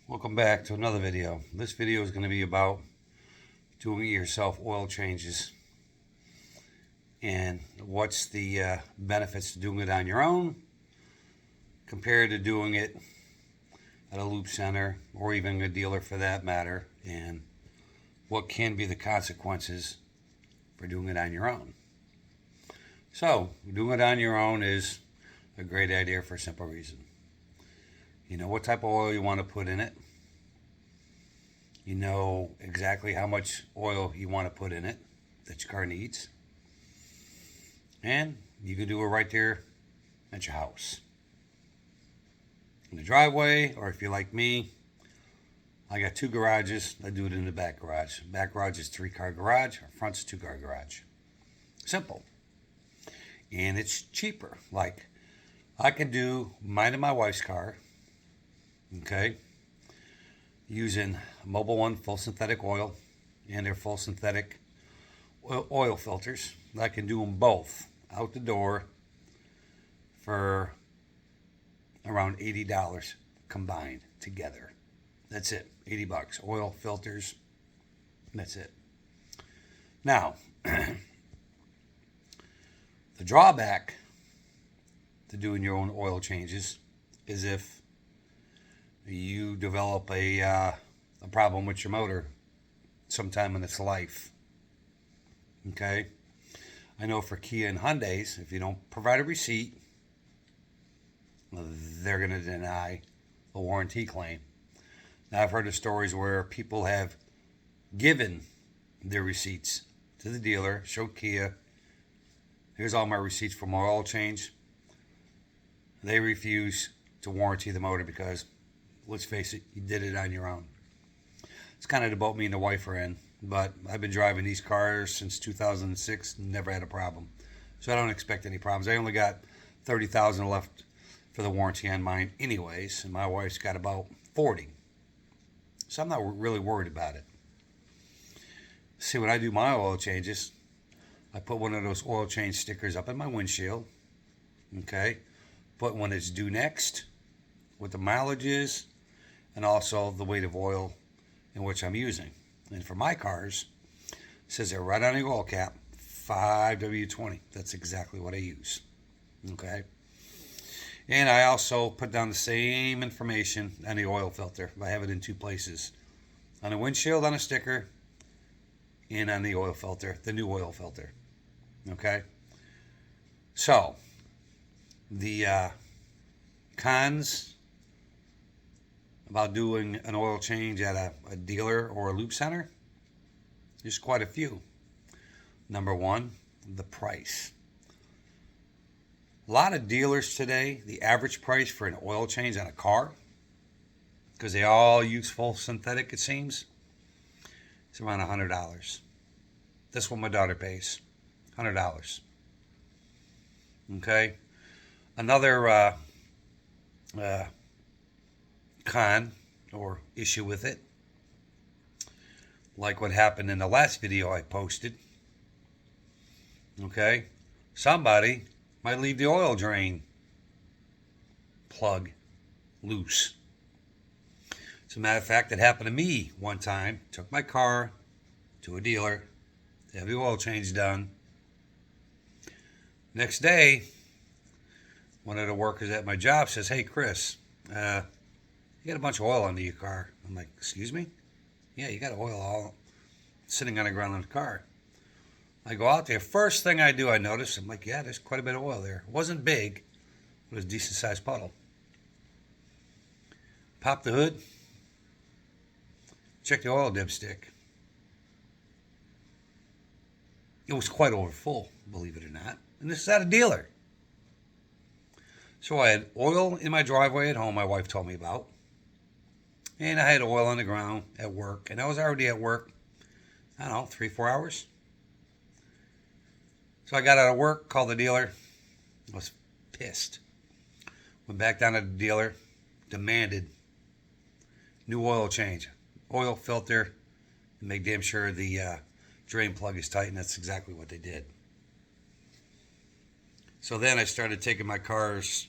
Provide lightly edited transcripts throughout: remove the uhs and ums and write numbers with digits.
Welcome back to another video. This video is going to be about doing yourself oil changes and what's the benefits to doing it on your own compared to doing it at a lube center or even a dealer for that matter, and what can be the consequences for doing it on your own. So, doing it on your own is a great idea for a simple reason. You know what type of oil you want to put in it. You know exactly how much oil you want to put in it that your car needs. And you can do it right there at your house. In the driveway, or if you're like me, I got two garages. I do it in the back garage. Back garage is 3-car garage. Front's 2-car garage. Simple. And it's cheaper. Like, I can do mine and my wife's car, okay, using Mobil 1 full synthetic oil and their full synthetic oil filters. I can do them both out the door for around $80 combined together. That's it. 80 bucks. Oil, filters. That's it. Now, the drawback to doing your own oil changes is if you develop a problem with your motor sometime in its life. Okay? I know for Kia and Hyundais, if you don't provide a receipt, they're going to deny a warranty claim. Now, I've heard of stories where people have given their receipts to the dealer, showed Kia, here's all my receipts for my oil change. They refuse to warranty the motor because, let's face it, you did it on your own. It's kind of the boat me and the wife are in, but I've been driving these cars since 2006, never had a problem. So I don't expect any problems. I only got 30,000 left for the warranty on mine anyways, and my wife's got about 40. So I'm not really worried about it. See, when I do my oil changes, I put one of those oil change stickers up in my windshield, okay? Put when it's due next, what the mileage is, and also the weight of oil in which I'm using. And for my cars, it says there right on the oil cap, 5W20. That's exactly what I use. Okay? And I also put down the same information on the oil filter. I have it in two places. On the windshield on a sticker, and on the oil filter, the new oil filter. Okay? So, the cons about doing an oil change at a dealer or a lube center, there's quite a few. Number one, the price. A lot of dealers today, the average price for an oil change on a car, because they all use full synthetic, it seems, it's around $100. That's what my daughter pays, $100. Okay? Another con or issue with it, like what happened in the last video I posted, okay, somebody might leave the oil drain plug loose. As a matter of fact, it happened to me one time. Took my car to a dealer to have the oil change done. Next day, one of the workers at my job says, "Hey, Chris, you got a bunch of oil under your car." I'm like, "Excuse me?" "Yeah, you got oil all sitting on the ground in the car." I go out there. First thing I do, I notice, I'm like, "Yeah, there's quite a bit of oil there." It wasn't big. It was a decent sized puddle. Pop the hood. Check the oil dipstick. It was quite over full, believe it or not. And this is at a dealer. So I had oil in my driveway at home, my wife told me about. And I had oil on the ground at work. And I was already at work, I don't know, 3-4 hours. So I got out of work, called the dealer. I was pissed. Went back down to the dealer, demanded new oil change. Oil filter, and make damn sure the drain plug is tight, and that's exactly what they did. So then I started taking my cars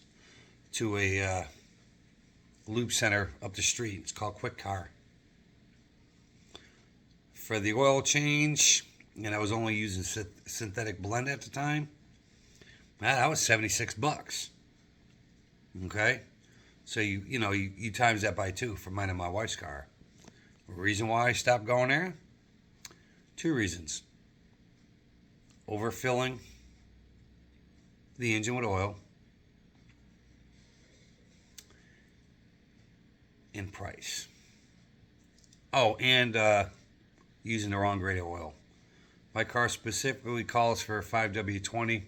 to a lube center up the street. It's called Quick Car. For the oil change, and I was only using synthetic blend at the time, that was $76. Okay, so you times that by 2 for mine and my wife's car. The reason why I stopped going there? 2 reasons: overfilling the engine with oil, and price. Oh, and using the wrong grade of oil. My car specifically calls for 5W20.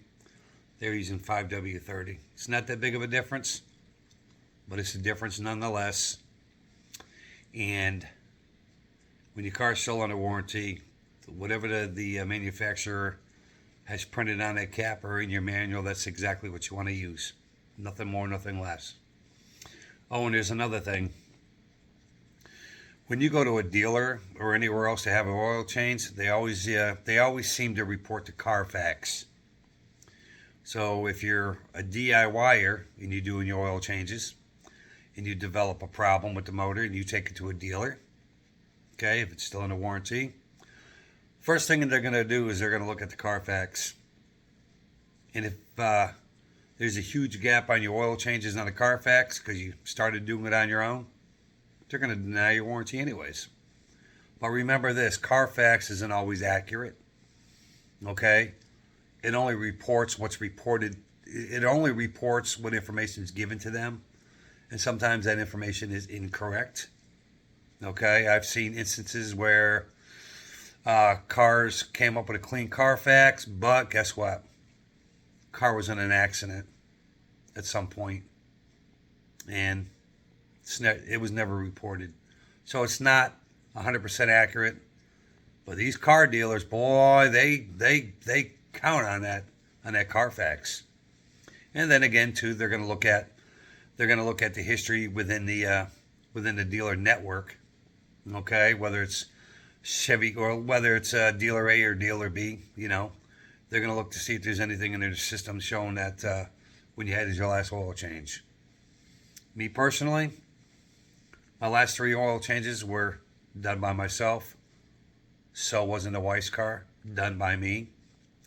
They're using 5W30. It's not that big of a difference, but it's a difference nonetheless. And when your car's still under warranty, whatever the manufacturer has printed on that cap or in your manual, that's exactly what you want to use. Nothing more, nothing less. Oh, and there's another thing. When you go to a dealer or anywhere else to have an oil change, they always seem to report to Carfax. So if you're a DIYer and you're doing your oil changes and you develop a problem with the motor and you take it to a dealer, okay, if it's still under warranty, first thing they're going to do is they're going to look at the Carfax. And if there's a huge gap on your oil changes on the Carfax because you started doing it on your own, they're going to deny your warranty anyways. But remember this, Carfax isn't always accurate. Okay? It only reports what's reported. It only reports what information is given to them. And sometimes that information is incorrect. Okay? I've seen instances where cars came up with a clean Carfax, but guess what? Car was in an accident at some point. And it was never reported. So it's not 100% accurate. But these car dealers, boy, they count on that Carfax. And then again, too, they're going to look at the history within the dealer network. Okay, whether it's Chevy or whether it's dealer A or dealer B, they're going to look to see if there's anything in their system showing that when you had your last oil change. Me personally, my last 3 oil changes were done by myself. So wasn't a wife's car, done by me.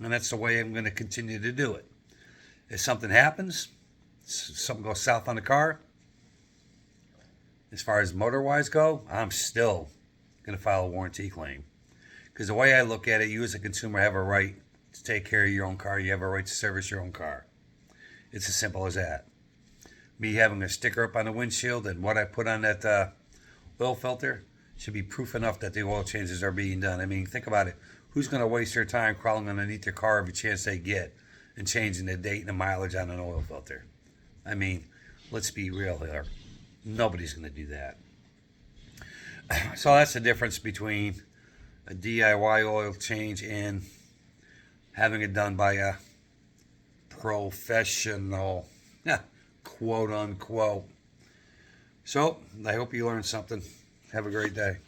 And that's the way I'm going to continue to do it. If something happens, something goes south on the car, as far as motor-wise go, I'm still going to file a warranty claim. Because the way I look at it, you as a consumer have a right to take care of your own car. You have a right to service your own car. It's as simple as that. Me having a sticker up on the windshield and what I put on that oil filter should be proof enough that the oil changes are being done. I mean, think about it. Who's going to waste their time crawling underneath their car every chance they get and changing the date and the mileage on an oil filter? I mean, let's be real here. Nobody's going to do that. So that's the difference between a DIY oil change and having it done by a professional, quote unquote. So I hope you learned something. Have a great day.